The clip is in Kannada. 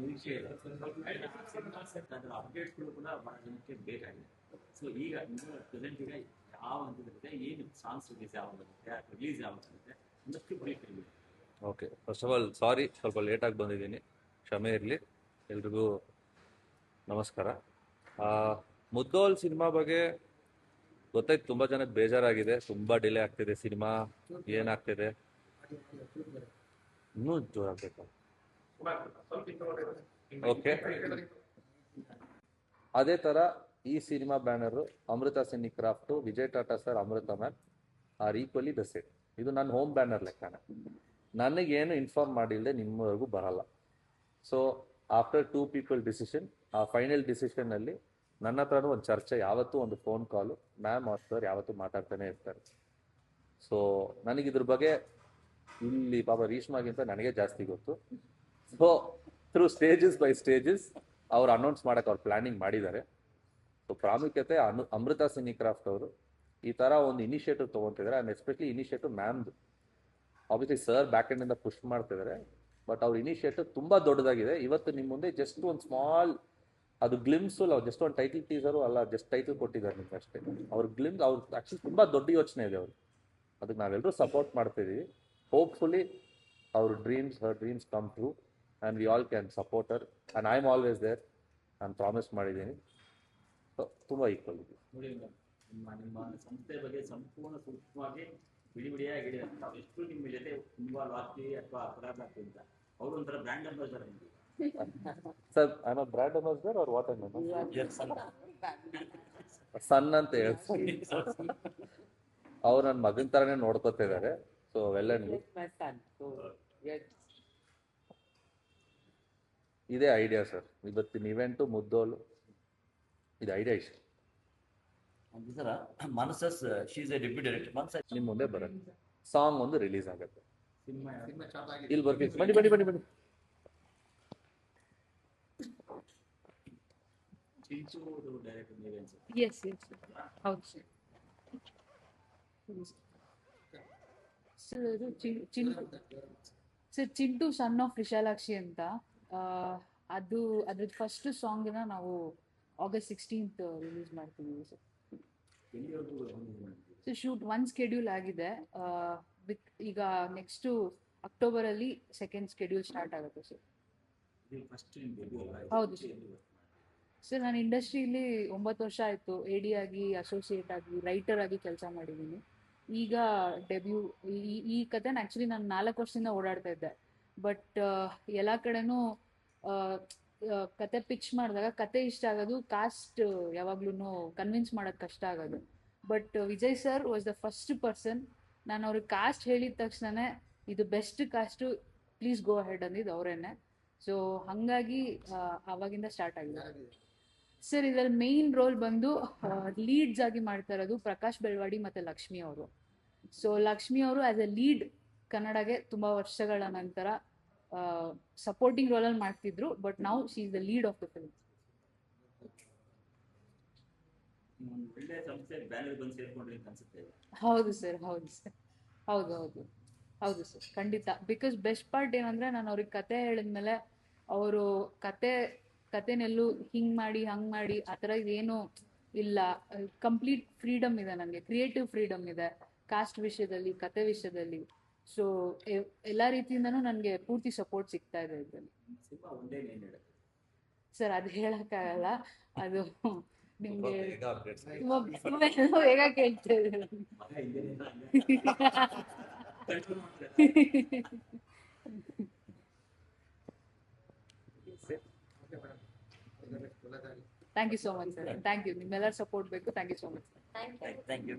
ನಿರೀಕ್ಷೆ ಇದೆ. ಅದರ ಅಪ್ಡೇಟ್ಗಳು ಕೂಡ ಬಹಳ ಜನಕ್ಕೆ ಬೇಕಾಗಿದೆ. ಸೊ ಈಗ ಪ್ರೆಸೆಂಟ್ ಈಗ ಯಾವ ಹಂತದಲ್ಲಿದೆ, ಏನು ಸಾಂಗ್ಸ್ ರಿಲೀಸ್ ಯಾವಾಗುತ್ತೆ, ರಿಲೀಸ್ ಯಾವಾಗುತ್ತೆ ಒಂದಷ್ಟು ಬ್ರೀಫ್ ಇದೆ. ಓಕೆ, ಫಸ್ಟ್ ಆಫ್ ಆಲ್ ಸಾರಿ, ಸ್ವಲ್ಪ ಲೇಟಾಗಿ ಬಂದಿದ್ದೀನಿ, ಕ್ಷಮೆ ಇರಲಿ. ಎಲ್ರಿಗೂ ನಮಸ್ಕಾರ. ಮುದ್ದೋಲ್ ಸಿನಿಮಾ ಬಗ್ಗೆ ಗೊತ್ತಾಯ್ತು, ತುಂಬ ಜನಕ್ಕೆ ಬೇಜಾರಾಗಿದೆ, ತುಂಬ ಡಿಲೇ ಆಗ್ತಿದೆ ಸಿನಿಮಾ, ಏನಾಗ್ತಿದೆ ಇನ್ನೂ ಜೋರಾಗಬೇಕು. ಓಕೆ, ಅದೇ ಥರ ಈ cinema banner Amrutha cine craft, Vijay Tata sir, Amrutha ma'am are equally the same. ಇದು ನನ್ನ ಹೋಮ್ ಬ್ಯಾನರ್ ಲೆಕ್ಕನ, ನನಗೇನು ಇನ್ಫಾರ್ಮ್ ಮಾಡಿಲ್ಲದೆ ನಿಮ್ಮವರೆಗೂ ಬರಲ್ಲ. ಸೊ ಆಫ್ಟರ್ 2 people ಡಿಸಿಷನ್, ಆ ಫೈನಲ್ ಡಿಸಿಷನ್ನಲ್ಲಿ ನನ್ನ ಹತ್ರನೂ ಒಂದು ಚರ್ಚೆ, ಯಾವತ್ತೂ ಒಂದು ಫೋನ್ ಕಾಲು ಮ್ಯಾಮ್ ಸರ್ ಯಾವತ್ತೂ ಮಾತಾಡ್ತಾನೆ ಇರ್ತಾರೆ. ಸೊ ನನಗಿದ್ರ ಬಗ್ಗೆ ಇಲ್ಲಿ ಪಾಪ ರೀಶ್ಮಾಗಿಂತ ನನಗೆ ಜಾಸ್ತಿ ಗೊತ್ತು. So through stages by stages ಅವ್ರು ಅನೌನ್ಸ್ ಮಾಡೋಕೆ ಅವ್ರು ಪ್ಲ್ಯಾನಿಂಗ್ ಮಾಡಿದ್ದಾರೆ. ಸೊ ಪ್ರಾಮುಖ್ಯತೆ ಅಮೃತ ಸಿನಿ ಕ್ರಾಫ್ಟ್ ಅವರು ಈ ಥರ ಒಂದು initiative ತೊಗೊತಿದ್ದಾರೆ. And especially initiative ಮ್ಯಾಮ್ದು. Obviously sir back ಎಂಡಿಂದ push ಮಾಡ್ತಿದ್ದಾರೆ, ಬಟ್ ಅವ್ರ ಇನಿಷಿಯೇಟಿವ್ ತುಂಬ ದೊಡ್ಡದಾಗಿದೆ. ಇವತ್ತು ನಿಮ್ಮ ಮುಂದೆ ಜಸ್ಟ್ ಒಂದು ಸ್ಮಾಲ್ ಅದು ಗ್ಲಿಮ್ಸು, ಜಸ್ಟ್ ಒಂದು ಟೈಟಲ್ ಟೀಸರು ಅಲ್ಲ, ಜಸ್ಟ್ ಟೈಟಲ್ ಕೊಟ್ಟಿದ್ದಾರೆ ನಿಮ್ಗೆ ಅಷ್ಟೇ. ಅವ್ರ ಗ್ಲಿಮ್ಸ್, ಅವ್ರು ಆ್ಯಕ್ಚುಲಿ ತುಂಬ ದೊಡ್ಡ ಯೋಚನೆ ಇದೆ ಅವ್ರು, ಅದಕ್ಕೆ ನಾವೆಲ್ಲರೂ ಸಪೋರ್ಟ್ ಮಾಡ್ತಿದ್ದೀವಿ. ಹೋಪ್ಫುಲಿ ಅವ್ರ her dreams come true and we all can support her and I am always there. ನಾನು ಪ್ರಾಮಿಸ್ ಮಾಡಿದ್ದೀನಿ. ಸೊ ತುಂಬ ಈಕ್ವಲ್ ಇದೆ. ನೋಡಿ, ನಿಮ್ಮ ಸಂಸ್ಥೆ ಬಗ್ಗೆ ಸಂಪೂರ್ಣ ಸೂಕ್ಷ್ಮವಾಗಿ ಬಿಡಿಯಾಗಿ ನಾವು ಎಷ್ಟು ನಿಮ್ಮ ಜೊತೆ ಇನ್ವಾಲ್ವ್ ಆಗ್ತೀವಿ ಅಥವಾ ಅಪರಾಧ ಆಗ್ತೀವಿ ಅಂತ ಅವರು ಒಂಥರ ಬ್ರ್ಯಾಂಡ್ ಅಂಬಾಸಿಡರ್ ನಿಮಗೆ. Sir I am a brand ambassador are what? Son ಅಂತ ಹೇಳ್ತೀನಿ. ಅವ್ರು ನನ್ನ ಮಗನ ಥರನೇ ನೋಡ್ಕೊತಾ ಇದ್ದಾರೆ. So well and good. ಇದೇ ಐಡಿಯಾ ಸರ್, ಇವತ್ತಿನ ಇವೆಂಟು ಮುದ್ದೋಲು, ಇದು ಐಡಿಯಾ ಇಷ್ಟ. ಸರ್ ಮನಸಸ್ she is a debut director. ಮನಸಸ್ ನಿಮ್ಮ ಮುಂದೆ ಬರುತ್ತೆ, ಸಾಂಗ್ ಒಂದು ರಿಲೀಸ್ ಆಗುತ್ತೆ. ಇಲ್ಲಿ ಬರ್ಬೇಕು, ಬನ್ನಿ ಬನ್ನಿ ಬನ್ನಿ ಬನ್ನಿ. Yes, ಹೌದು sir. Sir Chintu son of Vishalakshi ಅಂತ, ಅದ್ರದ್ದು ಫಸ್ಟ್ ಸಾಂಗ್ನ ನಾವು August 16th ರಿಲೀಸ್ ಮಾಡ್ತೀವಿ sir. So shoot one schedule ಆಗಿದೆ. ವಿತ್ ಈಗ ನೆಕ್ಸ್ಟು ಅಕ್ಟೋಬರಲ್ಲಿ ಸೆಕೆಂಡ್ ಸ್ಕೆಡ್ಯೂಲ್ ಸ್ಟಾರ್ಟ್ ಆಗುತ್ತೆ ಸರ್. ಹೌದು ಸರ್, ನಾನು ಇಂಡಸ್ಟ್ರಿಯಲ್ಲಿ 9 ವರ್ಷ ಆಯಿತು. AD ಆಗಿ, ಅಸೋಸಿಯೇಟ್ ಆಗಿ, ರೈಟರ್ ಆಗಿ ಕೆಲಸ ಮಾಡಿದ್ದೀನಿ. ಈಗ ಡೆಬ್ಯೂ ಈ ಕಥೆನ ಆ್ಯಕ್ಚುಲಿ ನಾನು 4 ವರ್ಷದಿಂದ ಓಡಾಡ್ತಾ ಇದ್ದೆ. ಬಟ್ ಎಲ್ಲ ಕಡೆನೂ ಕತೆ ಪಿಚ್ ಮಾಡಿದಾಗ ಕತೆ ಇಷ್ಟ ಆಗೋದು, ಕಾಸ್ಟ್ ಯಾವಾಗ್ಲೂ ಕನ್ವಿನ್ಸ್ ಮಾಡೋದು ಕಷ್ಟ ಆಗೋದು. But Vijay sir was the first person. ನಾನು ಅವ್ರಿಗೆ ಕಾಸ್ಟ್ ಹೇಳಿದ ತಕ್ಷಣ ಇದು best cast, please go ahead ಅಂದಿದ್ದು ಅವರೇನೆ. ಸೊ ಹಾಗಾಗಿ ಆವಾಗಿಂದ ಸ್ಟಾರ್ಟ್ ಆಗಿದೆ ಸರ್. ಇದರಲ್ಲಿ ಮೇನ್ ರೋಲ್ ಬಂದು ಲೀಡ್ಸ್ ಆಗಿ ಮಾಡ್ತಾ ಇರೋದು ಪ್ರಕಾಶ್ ಬೆಳ್ವಾಡಿ ಮತ್ತು ಲಕ್ಷ್ಮಿ ಅವರು. ಸೊ ಲಕ್ಷ್ಮಿ ಅವರು ಆ್ಯಸ್ ಎ ಲೀಡ್ ಕನ್ನಡಗೆ ತುಂಬ ವರ್ಷಗಳ ನಂತರ ಸಪೋರ್ಟಿಂಗ್ ರೋಲಲ್ಲಿ ಮಾಡ್ತಿದ್ರು. ಬಟ್ ನಾವು she is the lead of the film. ಹೌದು ಸರ್, ಹೌದು ಸರ್, ಖಂಡಿತ. ಬಿಕಾಸ್ ಬೆಸ್ಟ್ ಪಾರ್ಟ್ ಏನಂದ್ರೆ, ನಾನು ಅವ್ರಿಗೆ ಕತೆ ಹೇಳಿದ್ಮೇಲೆ ಅವರು ಕತೆನೆಲ್ಲೂ ಹಿಂಗೆ ಮಾಡಿ ಹಂಗೆ ಮಾಡಿ ಆ ಥರ ಇದೇನು ಇಲ್ಲ. ಕಂಪ್ಲೀಟ್ ಫ್ರೀಡಮ್ ಇದೆ ನನಗೆ, ಕ್ರಿಯೇಟಿವ್ ಫ್ರೀಡಮ್ ಇದೆ ಕಾಸ್ಟ್ ವಿಷಯದಲ್ಲಿ, ಕತೆ ವಿಷಯದಲ್ಲಿ. ಸೊ ಎಲ್ಲ ರೀತಿಯಿಂದನೂ ನನಗೆ ಪೂರ್ತಿ ಸಪೋರ್ಟ್ ಸಿಗ್ತಾ ಇದೆ ಇದರಲ್ಲಿ ಸರ್. ಅದು ಹೇಳೋಕ್ಕಾಗಲ್ಲ, ಅದು ನಿಮಗೆ ಬೇಗ ಕೇಳ್ತಾ ಇದ್ದೀರ. Thank you so much sir. Thank you, ನಿಮ್ಮೆಲ್ಲರ ಸಪೋರ್ಟ್ ಬೇಕು. Thank you so much. Thank you.